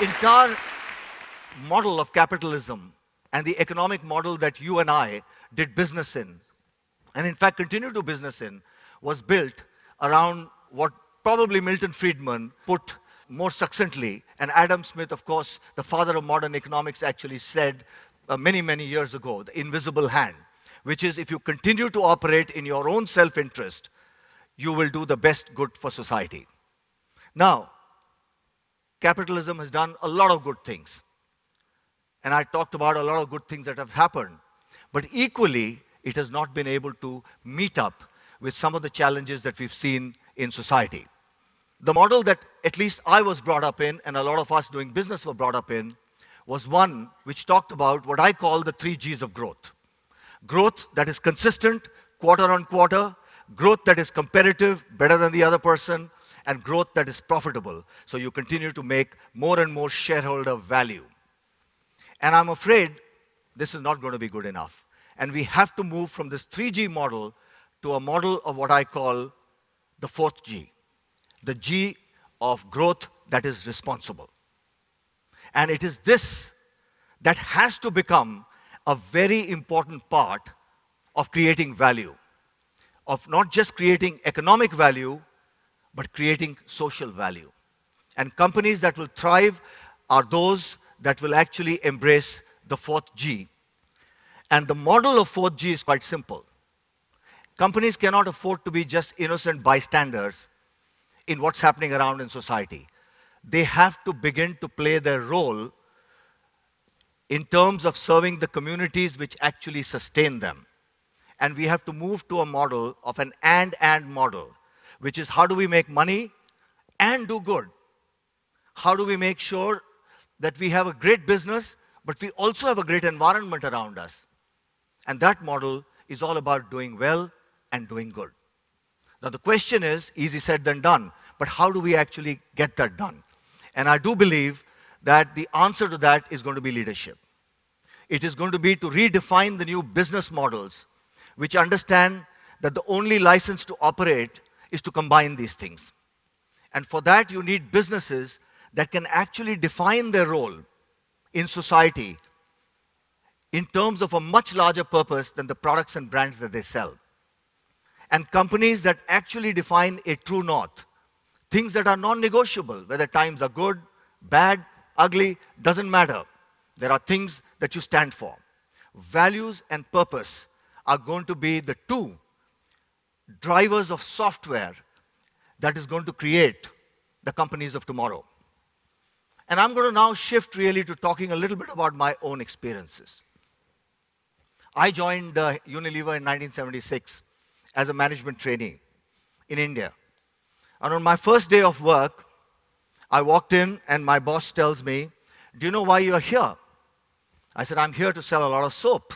entire model of capitalism and the economic model that you and I did business in, and in fact continue to do business in, was built around what probably Milton Friedman put more succinctly, and Adam Smith, of course, the father of modern economics, actually said many, many years ago, the invisible hand, which is if you continue to operate in your own self-interest, you will do the best good for society. Now, capitalism has done a lot of good things. And I talked about a lot of good things that have happened. But equally, it has not been able to meet up with some of the challenges that we've seen in society. The model that at least I was brought up in, and a lot of us doing business were brought up in, was one which talked about what I call the 3 Gs of growth. Growth that is consistent, quarter on quarter, growth that is competitive, better than the other person, and growth that is profitable. So you continue to make more and more shareholder value. And I'm afraid this is not going to be good enough. And we have to move from this 3G model to a model of what I call the 4th G, the G of growth that is responsible. And it is this that has to become a very important part of creating value, of not just creating economic value, but creating social value. And companies that will thrive are those that will actually embrace the 4th G. And the model of 4th G is quite simple. Companies cannot afford to be just innocent bystanders in what's happening around in society. They have to begin to play their role in terms of serving the communities which actually sustain them. And we have to move to a model of an and model, which is how do we make money and do good? How do we make sure that we have a great business, but we also have a great environment around us? And that model is all about doing well and doing good. Now the question is, easy said than done, but how do we actually get that done? And I do believe that the answer to that is going to be leadership. It is going to be to redefine the new business models, which understand that the only license to operate is to combine these things. And for that, you need businesses that can actually define their role in society in terms of a much larger purpose than the products and brands that they sell. And companies that actually define a true north, things that are non-negotiable, whether times are good, bad, ugly, doesn't matter. There are things that you stand for. Values and purpose are going to be the 2 drivers of software that is going to create the companies of tomorrow. And I'm going to now shift really to talking a little bit about my own experiences. I joined Unilever in 1976 as a management trainee in India. And on my first day of work, I walked in and my boss tells me, "Do you know why you're here?" I said, "I'm here to sell a lot of soap."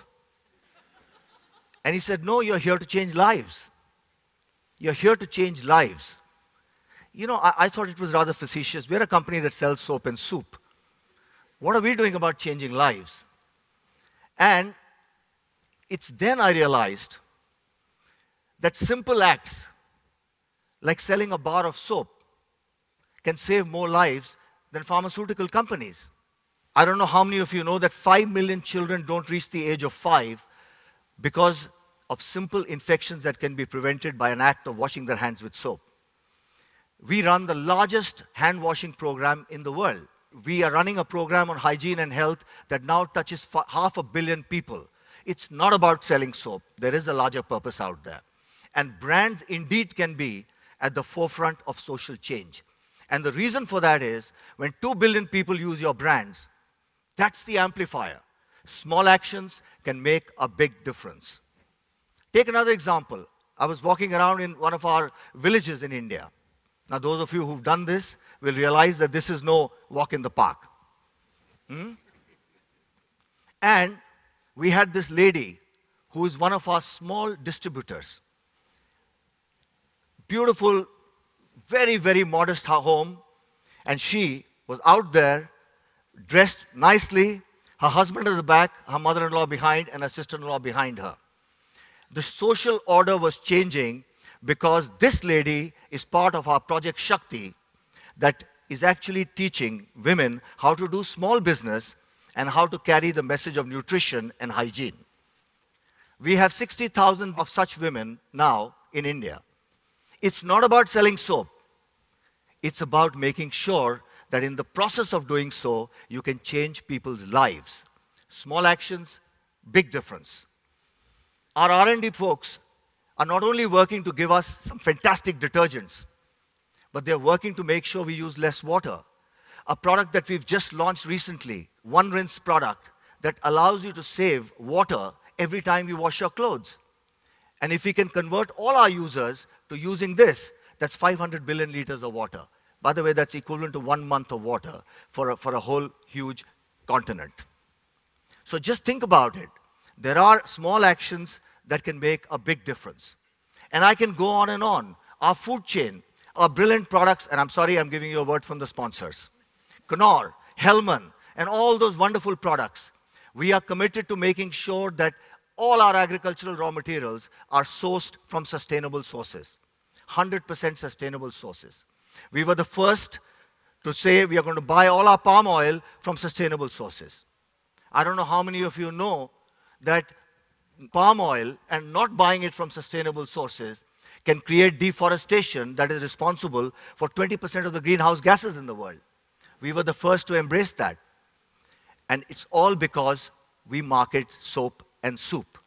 And he said, "No, you're here to change lives. You're here to change lives." You know, I thought it was rather facetious. We're a company that sells soap and soup. What are we doing about changing lives? And it's then I realized that simple acts, like selling a bar of soap, can save more lives than pharmaceutical companies. I don't know how many of you know that 5 million children don't reach the age of 5 because of simple infections that can be prevented by an act of washing their hands with soap. We run the largest hand washing program in the world. We are running a program on hygiene and health that now touches 500 million people. It's not about selling soap. There is a larger purpose out there. And brands indeed can be at the forefront of social change. And the reason for that is when 2 billion people use your brands, that's the amplifier. Small actions can make a big difference. Take another example. I was walking around in one of our villages in India. Now, those of you who've done this will realize that this is no walk in the park. And we had this lady who is one of our small distributors. Beautiful, very, very modest home. And she was out there, dressed nicely, her husband at the back, her mother-in-law behind, and her sister-in-law behind her. The social order was changing because this lady is part of our Project Shakti that is actually teaching women how to do small business and how to carry the message of nutrition and hygiene. We have 60,000 of such women now in India. It's not about selling soap. It's about making sure that in the process of doing so, you can change people's lives. Small actions, big difference. Our R&D folks are not only working to give us some fantastic detergents, but they're working to make sure we use less water. A product that we've just launched recently, one rinse product that allows you to save water every time you wash your clothes. And if we can convert all our users to using this, that's 500 billion liters of water. By the way, that's equivalent to 1 month of water for a whole huge continent. So just think about it. There are small actions that can make a big difference. And I can go on and on. Our food chain, our brilliant products, and I'm sorry I'm giving you a word from the sponsors. Knorr, Hellman, and all those wonderful products. We are committed to making sure that all our agricultural raw materials are sourced from sustainable sources, 100% sustainable sources. We were the first to say we are going to buy all our palm oil from sustainable sources. I don't know how many of you know that palm oil and not buying it from sustainable sources can create deforestation that is responsible for 20% of the greenhouse gases in the world. We were the first to embrace that. And it's all because we market soap and soup.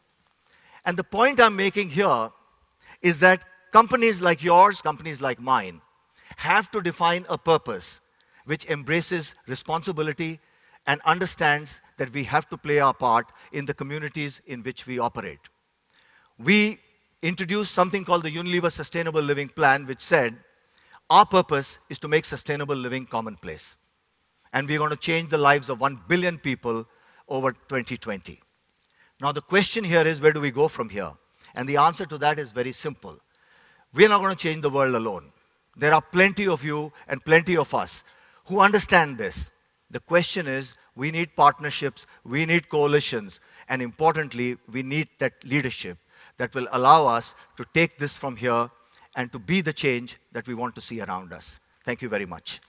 And the point I'm making here is that companies like yours, companies like mine, have to define a purpose which embraces responsibility and understands that we have to play our part in the communities in which we operate. We introduced something called the Unilever Sustainable Living Plan, which said, our purpose is to make sustainable living commonplace. And we're going to change the lives of 1 billion people over 2020. Now the question here is, where do we go from here? And the answer to that is very simple. We're not going to change the world alone. There are plenty of you and plenty of us who understand this. The question is, we need partnerships, we need coalitions, and importantly, we need that leadership that will allow us to take this from here and to be the change that we want to see around us. Thank you very much.